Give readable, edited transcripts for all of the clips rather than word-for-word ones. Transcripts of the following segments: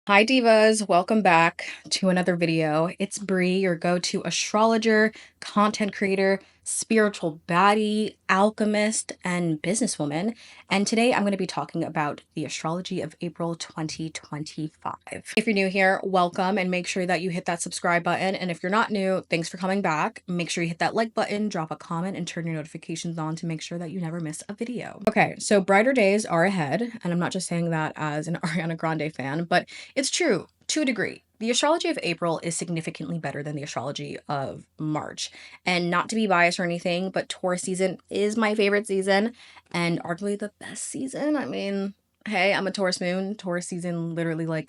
Hi divas, welcome back to another video. It's Bree, your go-to astrologer, content creator, spiritual baddie, alchemist, and businesswoman. And today I'm going to be talking about the astrology of April 2025. If you're new here, welcome, and make sure that you hit that subscribe button. And if you're not new, thanks for coming back. Make sure you hit that like button, drop a comment, and turn your notifications on to make sure that you never miss a video. Okay, so brighter days are ahead, and I'm not just saying that as an Ariana Grande fan, but it's true to a degree. The astrology of April is significantly better than the astrology of March. And not to be biased or anything, but Taurus season is my favorite season and arguably the best season. I mean, hey, I'm a Taurus moon. Taurus season literally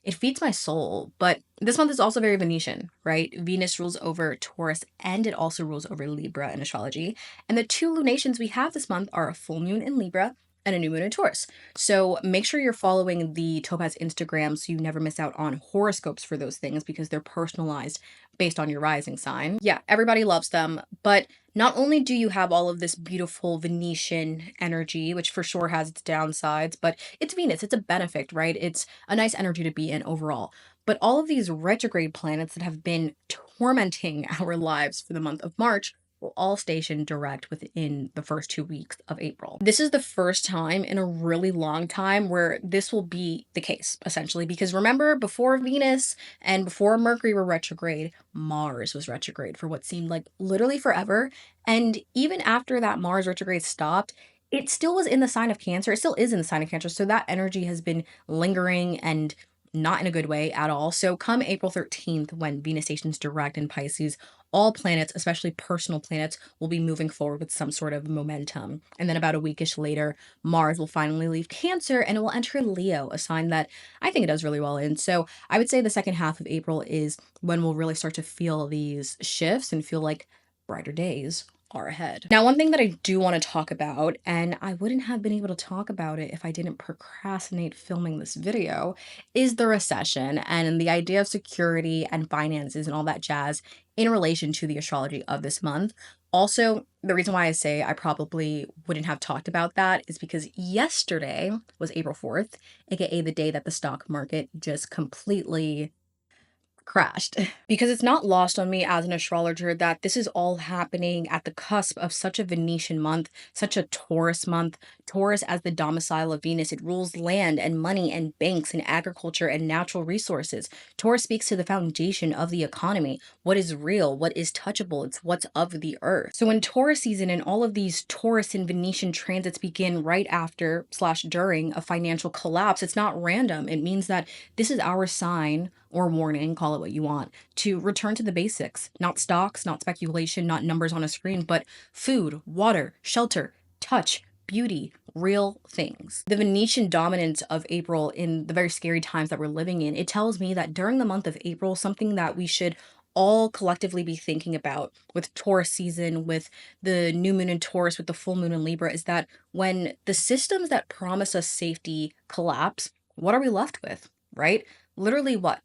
it feeds my soul. But this month is also very Venetian, right? Venus rules over Taurus and it also rules over Libra in astrology. And the two lunations we have this month are a full moon in Libra and a new moon in Taurus. So make sure you're following the Topaz Instagram so you never miss out on horoscopes for those things because they're personalized based on your rising sign. Yeah, everybody loves them, but not only do you have all of this beautiful Venetian energy, which for sure has its downsides, but it's Venus, it's a benefit, right? It's a nice energy to be in overall. But all of these retrograde planets that have been tormenting our lives for the month of March will all station direct within the first 2 weeks of April. This is the first time in a really long time where this will be the case, essentially, because remember, before Venus and before Mercury were retrograde, Mars was retrograde for what seemed like literally forever. And even after that Mars retrograde stopped, it still was in the sign of Cancer. It still is in the sign of Cancer. So that energy has been lingering and not in a good way at all. So come April 13th, when Venus stations direct in Pisces, all planets, especially personal planets, will be moving forward with some sort of momentum. And then about a weekish later, Mars will finally leave Cancer and it will enter Leo, a sign that I think it does really well in. So I would say the second half of April is when we'll really start to feel these shifts and feel like brighter days are ahead. Now, one thing that I do want to talk about, and I wouldn't have been able to talk about it if I didn't procrastinate filming this video, is the recession and the idea of security and finances and all that jazz in relation to the astrology of this month. Also, the reason why I say I probably wouldn't have talked about that is because yesterday was April 4th, aka the day that the stock market just completely crashed. Because it's not lost on me as an astrologer that this is all happening at the cusp of such a Venetian month, such a Taurus month. Taurus, as the domicile of Venus, it rules land and money and banks and agriculture and natural resources. Taurus speaks to the foundation of the economy. What is real? What is touchable? It's what's of the earth. So when Taurus season and all of these Taurus and Venetian transits begin right after slash during a financial collapse, it's not random. It means that this is our sign or warning, call it what you want, to return to the basics. Not stocks, not speculation, not numbers on a screen, but food, water, shelter, touch, beauty, real things. The Venetian dominance of April in the very scary times that we're living in, it tells me that during the month of April, something that we should all collectively be thinking about with Taurus season, with the new moon in Taurus, with the full moon in Libra, is that when the systems that promise us safety collapse, what are we left with, right? Literally what?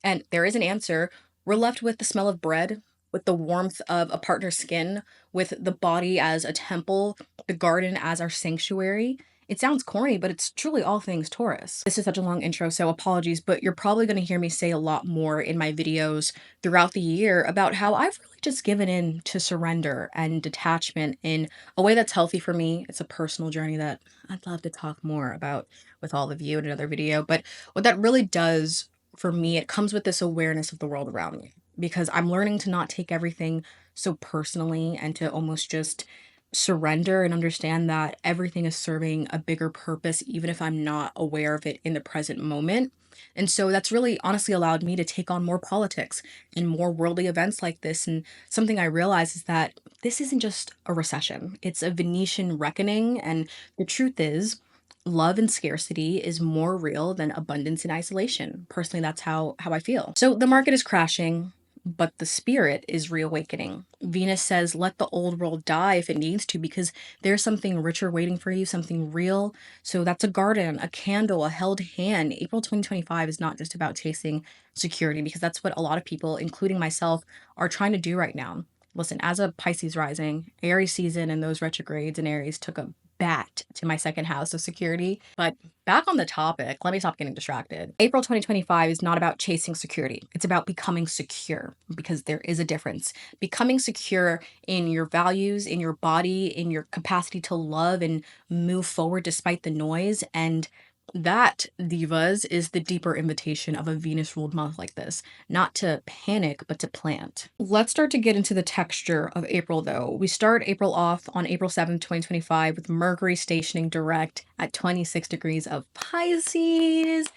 And there is an answer. We're left with the smell of bread, with the warmth of a partner's skin, with the body as a temple, the garden as our sanctuary. It sounds corny, but it's truly all things Taurus. This is such a long intro, so apologies, but you're probably going to hear me say a lot more in my videos throughout the year about how I've really just given in to surrender and detachment in a way that's healthy for me. It's a personal journey that I'd love to talk more about with all of you in another video. But what that really does for me, it comes with this awareness of the world around me because I'm learning to not take everything so personally and to almost just surrender and understand that everything is serving a bigger purpose, even if I'm not aware of it in the present moment. And so that's really honestly allowed me to take on more politics and more worldly events like this. And something I realize is that this isn't just a recession, it's a Venetian reckoning. And the truth is, love and scarcity is more real than abundance and isolation. Personally, that's how I feel. So the market is crashing, but the spirit is reawakening. Venus says, let the old world die if it needs to, because there's something richer waiting for you, something real. So that's a garden, a candle, a held hand. April 2025 is not just about chasing security, because that's what a lot of people, including myself, are trying to do right now. Listen, as a Pisces rising, Aries season and those retrogrades in Aries took a bat to my second house of security. But back on the topic, let me stop getting distracted. April 2025 is not about chasing security. It's about becoming secure, because there is a difference. Becoming secure in your values, in your body, in your capacity to love and move forward despite the noise. And that, divas, is the deeper invitation of a Venus ruled month like this. Not to panic, but to plant. Let's start to get into the texture of April, though. We start April off on April 7th, 2025, with Mercury stationing direct at 26 degrees of Pisces.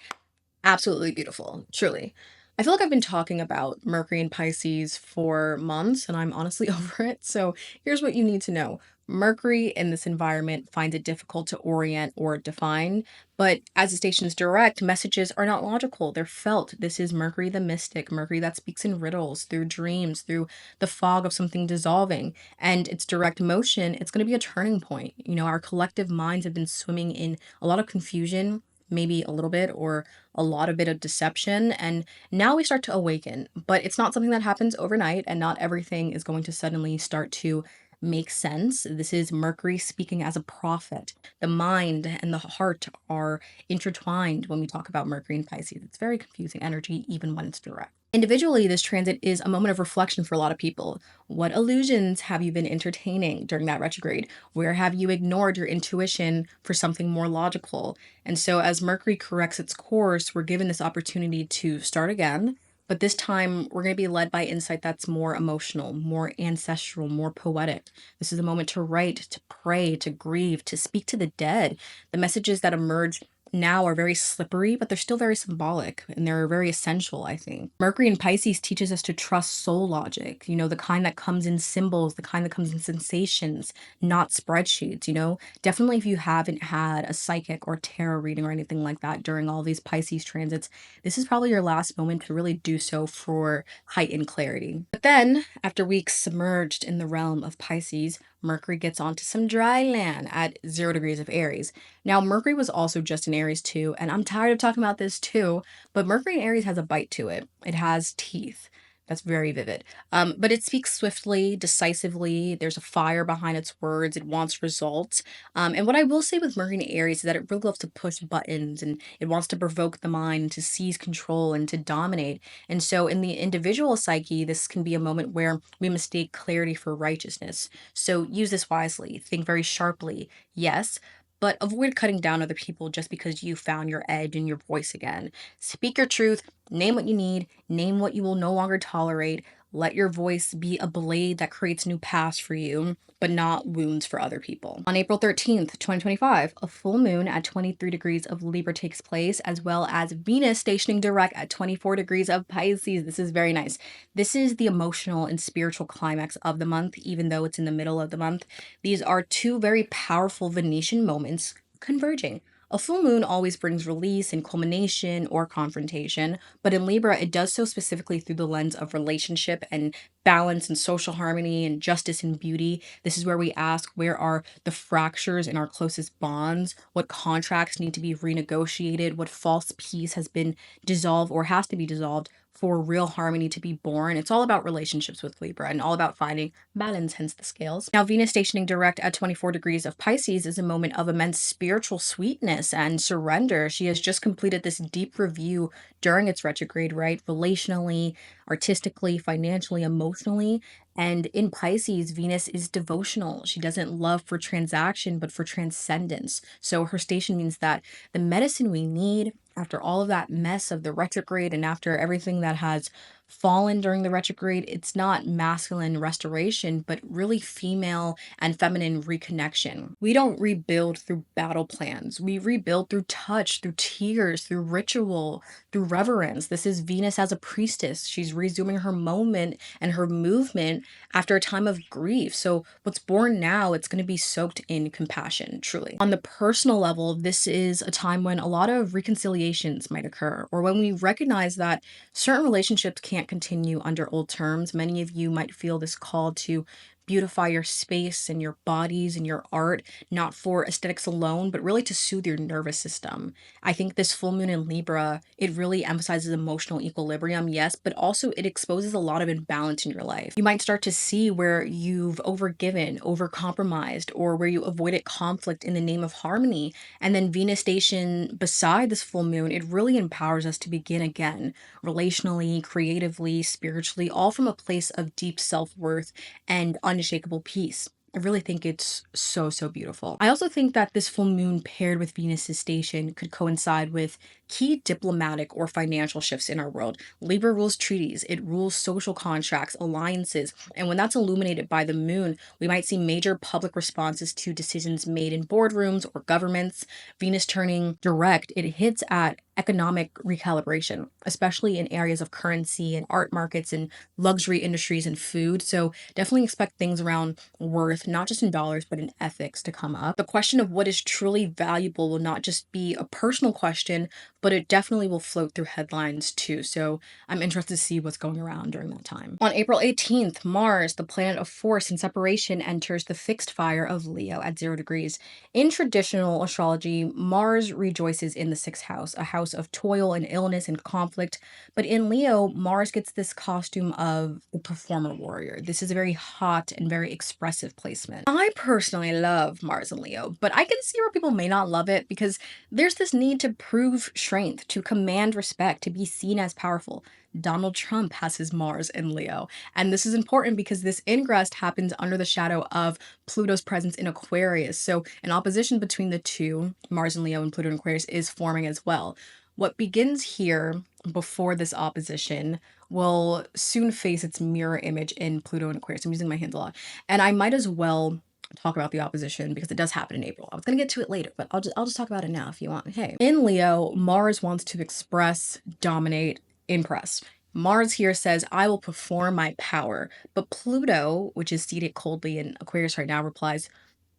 Absolutely beautiful, truly. I feel like I've been talking about Mercury and Pisces for months, and I'm honestly over it. So here's what you need to know. Mercury in this environment finds it difficult to orient or define, but as it stations direct, messages are not logical. They're felt. This is Mercury the mystic, Mercury that speaks in riddles, through dreams, through the fog of something dissolving. And its direct motion, it's going to be a turning point. You know, our collective minds have been swimming in a lot of confusion, maybe a little bit or a lot of bit of deception, and now we start to awaken. But it's not something that happens overnight, and not everything is going to suddenly start to make sense. This is Mercury speaking as a prophet. The mind and the heart are intertwined when we talk about Mercury and Pisces. It's very confusing energy even when it's direct. Individually, this transit is a moment of reflection for a lot of people. What illusions have you been entertaining during that retrograde? Where have you ignored your intuition for something more logical? And so, as Mercury corrects its course, we're given this opportunity to start again. But this time, we're going to be led by insight that's more emotional, more ancestral, more poetic. This is a moment to write, to pray, to grieve, to speak to the dead. The messages that emerge now are very slippery, but they're still very symbolic, and they're very essential, I think. Mercury in Pisces teaches us to trust soul logic, you know, the kind that comes in symbols, the kind that comes in sensations, not spreadsheets, you know. Definitely, if you haven't had a psychic or tarot reading or anything like that during all these Pisces transits, this is probably your last moment to really do so for heightened clarity. But then, after weeks submerged in the realm of Pisces, Mercury gets onto some dry land at 0 degrees of Aries. Now, Mercury was also just in Aries too, and I'm tired of talking about this too, but Mercury in Aries has a bite to it. It has teeth. That's very vivid. But it speaks swiftly, decisively. There's a fire behind its words. It wants results. And what I will say with Mercury in Aries is that it really loves to push buttons, and it wants to provoke the mind, to seize control, and to dominate. And so, in the individual psyche, this can be a moment where we mistake clarity for righteousness. So, use this wisely. Think very sharply. Yes, but avoid cutting down other people just because you found your edge and your voice again. Speak your truth, name what you need, name what you will no longer tolerate. Let your voice be a blade that creates new paths for you, but not wounds for other people. On April 13th, 2025, a full moon at 23 degrees of Libra takes place, as well as Venus stationing direct at 24 degrees of Pisces. This is very nice. This is the emotional and spiritual climax of the month, even though it's in the middle of the month. These are two very powerful Venetian moments converging. A full moon always brings release and culmination or confrontation, but in Libra, it does so specifically through the lens of relationship and balance and social harmony and justice and beauty. This is where we ask, where are the fractures in our closest bonds? What contracts need to be renegotiated? What false peace has been dissolved or has to be dissolved for real harmony to be born? It's all about relationships with Libra and all about finding balance, hence the scales. Now, Venus stationing direct at 24 degrees of Pisces is a moment of immense spiritual sweetness and surrender. She has just completed this deep review during its retrograde, right? Relationally, artistically, financially, emotionally. And in Pisces, Venus is devotional. She doesn't love for transaction, but for transcendence. So her station means that the medicine we need after all of that mess of the retrograde and after everything that has fallen during the retrograde, it's not masculine restoration, but really female and feminine reconnection. We don't rebuild through battle plans. We rebuild through touch, through tears, through ritual, through reverence. This is Venus as a priestess. She's resuming her moment and her movement after a time of grief. So what's born now, it's going to be soaked in compassion, truly. On the personal level, this is a time when a lot of reconciliations might occur, or when we recognize that certain relationships can't continue under old terms. Many of you might feel this call to beautify your space and your bodies and your art, not for aesthetics alone, but really to soothe your nervous system. I think this full moon in Libra, it really emphasizes emotional equilibrium, yes, but also it exposes a lot of imbalance in your life. You might start to see where you've overgiven, overcompromised, or where you avoided conflict in the name of harmony. And then Venus station beside this full moon, it really empowers us to begin again, relationally, creatively, spiritually, all from a place of deep self-worth and unshakable peace. I really think it's so, so beautiful. I also think that this full moon paired with Venus's station could coincide with key diplomatic or financial shifts in our world. Libra rules treaties, it rules social contracts, alliances, and when that's illuminated by the moon, we might see major public responses to decisions made in boardrooms or governments. Venus turning direct, it hits at economic recalibration, especially in areas of currency and art markets and luxury industries and food. So definitely expect things around worth, not just in dollars, but in ethics to come up. The question of what is truly valuable will not just be a personal question, but it definitely will float through headlines too. So I'm interested to see what's going around during that time. On April 18th, Mars, the planet of force and separation, enters the fixed fire of Leo at 0 degrees. In traditional astrology, Mars rejoices in the sixth house, a house of toil and illness and conflict. But in Leo, Mars gets this costume of the performer warrior. This is a very hot and very expressive placement. I personally love Mars and Leo, but I can see where people may not love it because there's this need to prove strength, to command respect, to be seen as powerful. Donald Trump has his Mars in Leo. And this is important because this ingress happens under the shadow of Pluto's presence in Aquarius. So an opposition between the two, Mars and Leo and Pluto in Aquarius, is forming as well. What begins here before this opposition will soon face its mirror image in Pluto and Aquarius. I'm using my hands a lot. And I might as well talk about the opposition because it does happen in April. I was going to get to it later, but I'll just talk about it now if you want. Okay. In Leo, Mars wants to express, dominate, impress. Mars here says, I will perform my power. But Pluto, which is seated coldly in Aquarius right now, replies,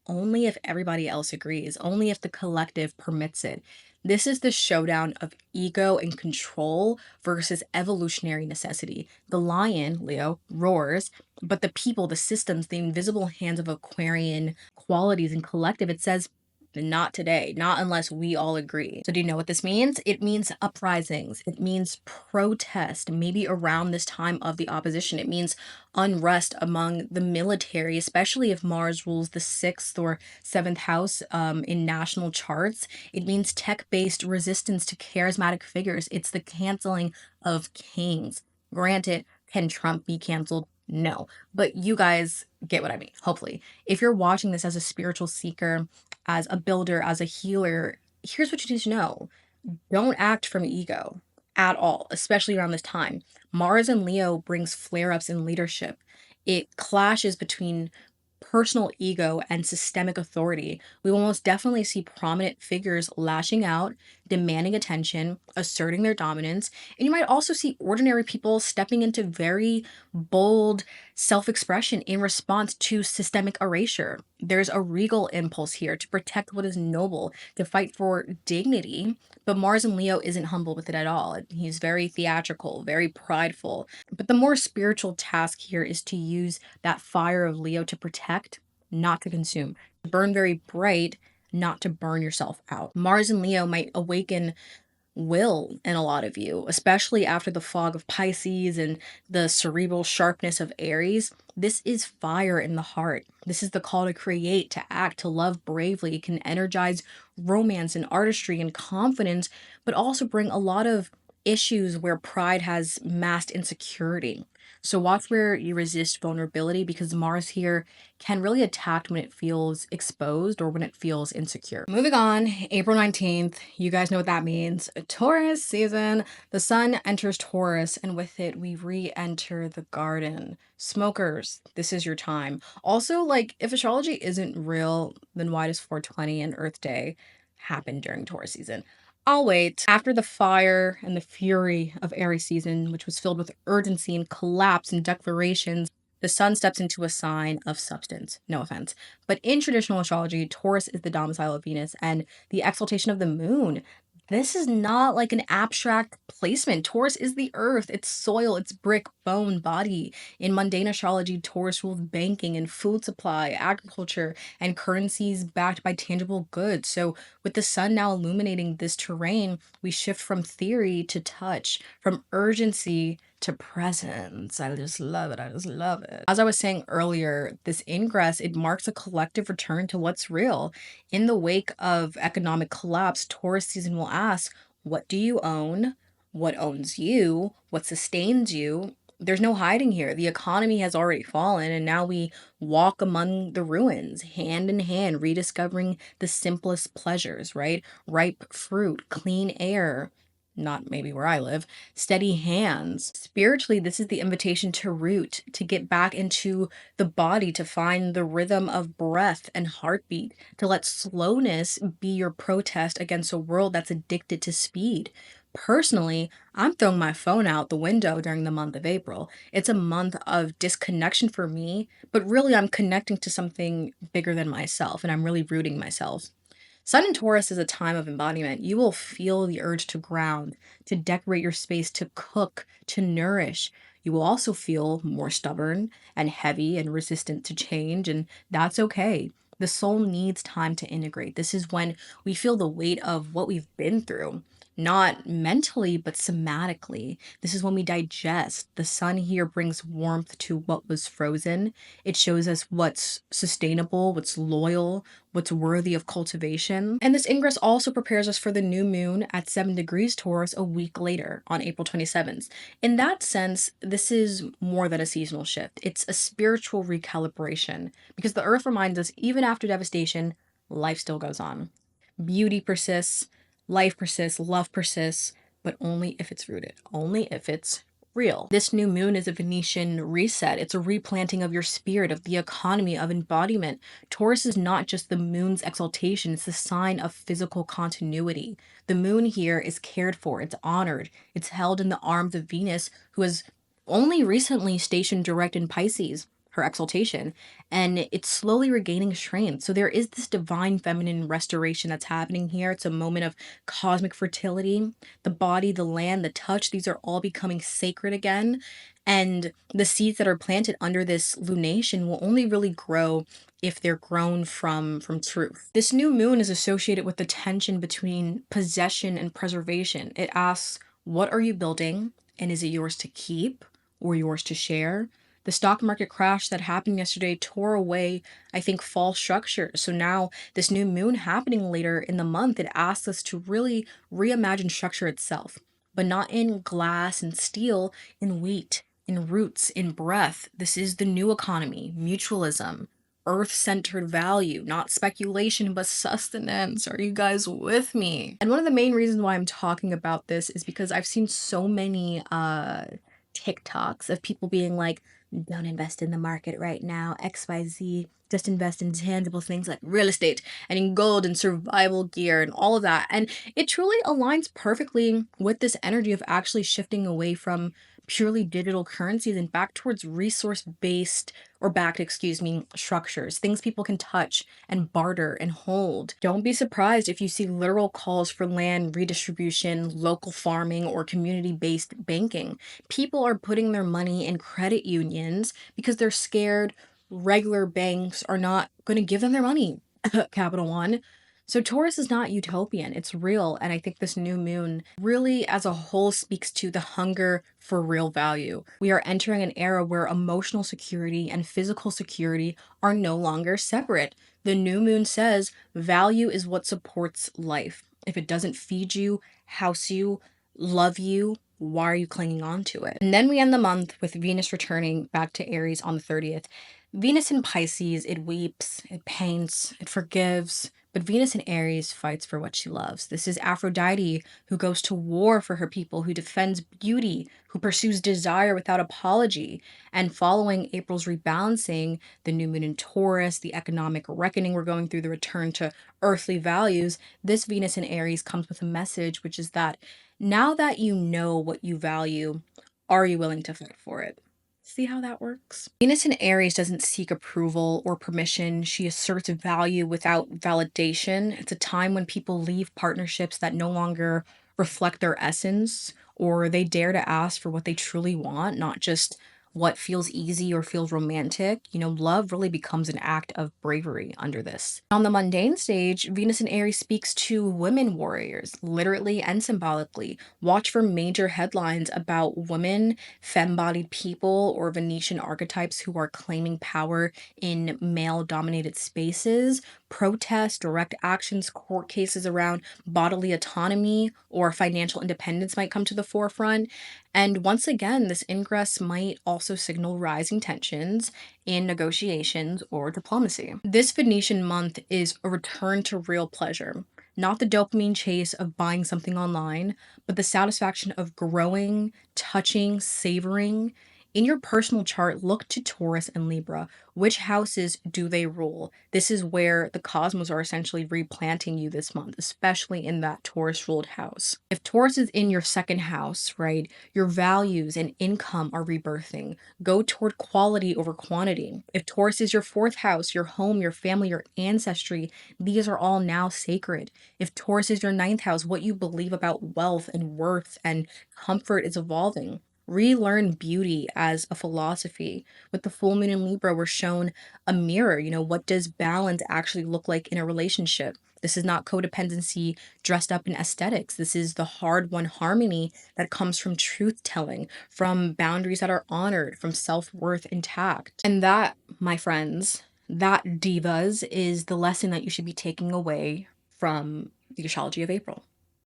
only if everybody else agrees, only if the collective permits it. This is the showdown of ego and control versus evolutionary necessity. The lion, Leo, roars, but the people, the systems, the invisible hands of Aquarian qualities and collective, it says, not today, not unless we all agree. So do you know what this means? It means uprisings. It means protest, maybe around this time of the opposition. It means unrest among the military, especially if Mars rules the sixth or seventh house in national charts. It means tech-based resistance to charismatic figures. It's the canceling of kings. Granted, can Trump be canceled? No, but you guys get what I mean, hopefully. If you're watching this as a spiritual seeker, as a builder, as a healer, here's what you need to know. Don't act from ego at all, especially around this time. Mars and Leo brings flare-ups in leadership. It clashes between personal ego and systemic authority. We will most definitely see prominent figures lashing out, demanding attention, asserting their dominance. And you might also see ordinary people stepping into very bold self-expression in response to systemic erasure. There's a regal impulse here to protect what is noble, to fight for dignity. But Mars and Leo isn't humble with it at all. He's very theatrical, very prideful. But the more spiritual task here is to use that fire of Leo to protect, not to consume. Burn very bright, not to burn yourself out. Mars and Leo might awaken will in a lot of you, especially after the fog of Pisces and the cerebral sharpness of Aries. This is fire in the heart. This is the call to create, to act, to love bravely. It can energize romance and artistry and confidence, but also bring a lot of issues where pride has masked insecurity. So watch where you resist vulnerability because Mars here can really attack when it feels exposed or when it feels insecure. Moving on, April 19th, you guys know what that means. Taurus season. The sun enters Taurus and with it we re-enter the garden. Smokers, this is your time. Also, like, if astrology isn't real, then why does 420 and Earth Day happen during Taurus season? I'll wait. After the fire and the fury of Aries season, which was filled with urgency and collapse and declarations, the sun steps into a sign of substance. No offense. But in traditional astrology, Taurus is the domicile of Venus and the exaltation of the moon. This is not like an abstract placement. Taurus is the earth, it's soil, it's brick, phone, body. In mundane astrology, Taurus rules banking and food supply, agriculture, and currencies backed by tangible goods. So, with the sun now illuminating this terrain, we shift from theory to touch, from urgency to presence. I just love it. I just love it. As I was saying earlier, this ingress, it marks a collective return to what's real. In the wake of economic collapse, Taurus season will ask, what do you own? What owns you? What sustains you? There's no hiding here. The economy has already fallen, and now we walk among the ruins, hand in hand, rediscovering the simplest pleasures, right? Ripe fruit, clean air, not maybe where I live, steady hands. Spiritually, this is the invitation to root, to get back into the body, to find the rhythm of breath and heartbeat, to let slowness be your protest against a world that's addicted to speed. Personally, I'm throwing my phone out the window during the month of April. It's a month of disconnection for me, but really I'm connecting to something bigger than myself, and I'm really rooting myself. Sun in Taurus is a time of embodiment. You will feel the urge to ground, to decorate your space, to cook, to nourish. You will also feel more stubborn and heavy and resistant to change, and that's okay. The soul needs time to integrate. This is when we feel the weight of what we've been through, not mentally, but somatically. This is when we digest. The sun here brings warmth to what was frozen. It shows us what's sustainable, what's loyal, what's worthy of cultivation. And this ingress also prepares us for the new moon at 7 degrees Taurus a week later on April 27th. In that sense, this is more than a seasonal shift. It's a spiritual recalibration because the earth reminds us even after devastation, life still goes on. Beauty persists, life persists, love persists, but only if it's rooted, only if it's real. This new moon is a Venetian reset. It's a replanting of your spirit, of the economy, of embodiment. Taurus is not just the moon's exaltation, it's the sign of physical continuity. The moon here is cared for, it's honored, it's held in the arms of Venus, who has only recently stationed direct in Pisces, her exaltation, and it's slowly regaining strength. So there is this divine feminine restoration that's happening here. It's a moment of cosmic fertility. The body, the land, the touch, these are all becoming sacred again. And the seeds that are planted under this lunation will only really grow if they're grown from truth. This new moon is associated with the tension between possession and preservation. It asks, what are you building? And is it yours to keep or yours to share? The stock market crash that happened yesterday tore away, I think, false structures. So now, this new moon happening later in the month, it asks us to really reimagine structure itself, but not in glass and steel, in wheat, in roots, in breath. This is the new economy, mutualism, earth-centered value, not speculation, but sustenance. Are you guys with me? And one of the main reasons why I'm talking about this is because I've seen so many TikToks of people being like, don't invest in the market right now, XYZ, just invest in tangible things like real estate and in gold and survival gear and all of that. And it truly aligns perfectly with this energy of actually shifting away from purely digital currencies and back towards resource based or backed, structures, things people can touch and barter and hold. Don't be surprised if you see literal calls for land redistribution, local farming, or community based banking. People are putting their money in credit unions because they're scared regular banks are not going to give them their money. Capital One. So Taurus is not utopian, it's real. And I think this new moon really as a whole speaks to the hunger for real value. We are entering an era where emotional security and physical security are no longer separate. The new moon says value is what supports life. If it doesn't feed you, house you, love you, why are you clinging on to it? And then we end the month with Venus returning back to Aries on the 30th. Venus in Pisces, it weeps, it paints, it forgives, but Venus in Aries fights for what she loves. This is Aphrodite who goes to war for her people, who defends beauty, who pursues desire without apology. And following April's rebalancing, the new moon in Taurus, the economic reckoning we're going through, the return to earthly values, this Venus in Aries comes with a message, which is that now that you know what you value, are you willing to fight for it? See how that works? Venus in Aries doesn't seek approval or permission. She asserts value without validation. It's a time when people leave partnerships that no longer reflect their essence or they dare to ask for what they truly want, not just what feels easy or feels romantic. Love really becomes an act of bravery under this. On the mundane stage, Venus in Aries speaks to women warriors, literally and symbolically. Watch for major headlines about women, femme-bodied people, or Venetian archetypes who are claiming power in male-dominated spaces. Protests, direct actions, court cases around bodily autonomy or financial independence might come to the forefront. And once again, this ingress might also signal rising tensions in negotiations or diplomacy. This Venetian month is a return to real pleasure, not the dopamine chase of buying something online, but the satisfaction of growing, touching, savoring. In your personal chart, look to Taurus and Libra. Which houses do they rule? This is where the cosmos are essentially replanting you this month, especially in that Taurus ruled house. If Taurus is in your second house, right, your values and income are rebirthing. Go toward quality over quantity. If Taurus is your fourth house, your home, your family, your ancestry, these are all now sacred. If Taurus is your ninth house, what you believe about wealth and worth and comfort is evolving. Relearn beauty as a philosophy. With the full moon in Libra, we're shown a mirror. What does balance actually look like in a relationship? This is not codependency dressed up in aesthetics. This is the hard-won harmony that comes from truth telling, from boundaries that are honored, from self-worth intact. And that, my friends, that divas is the lesson that you should be taking away from the astrology of April.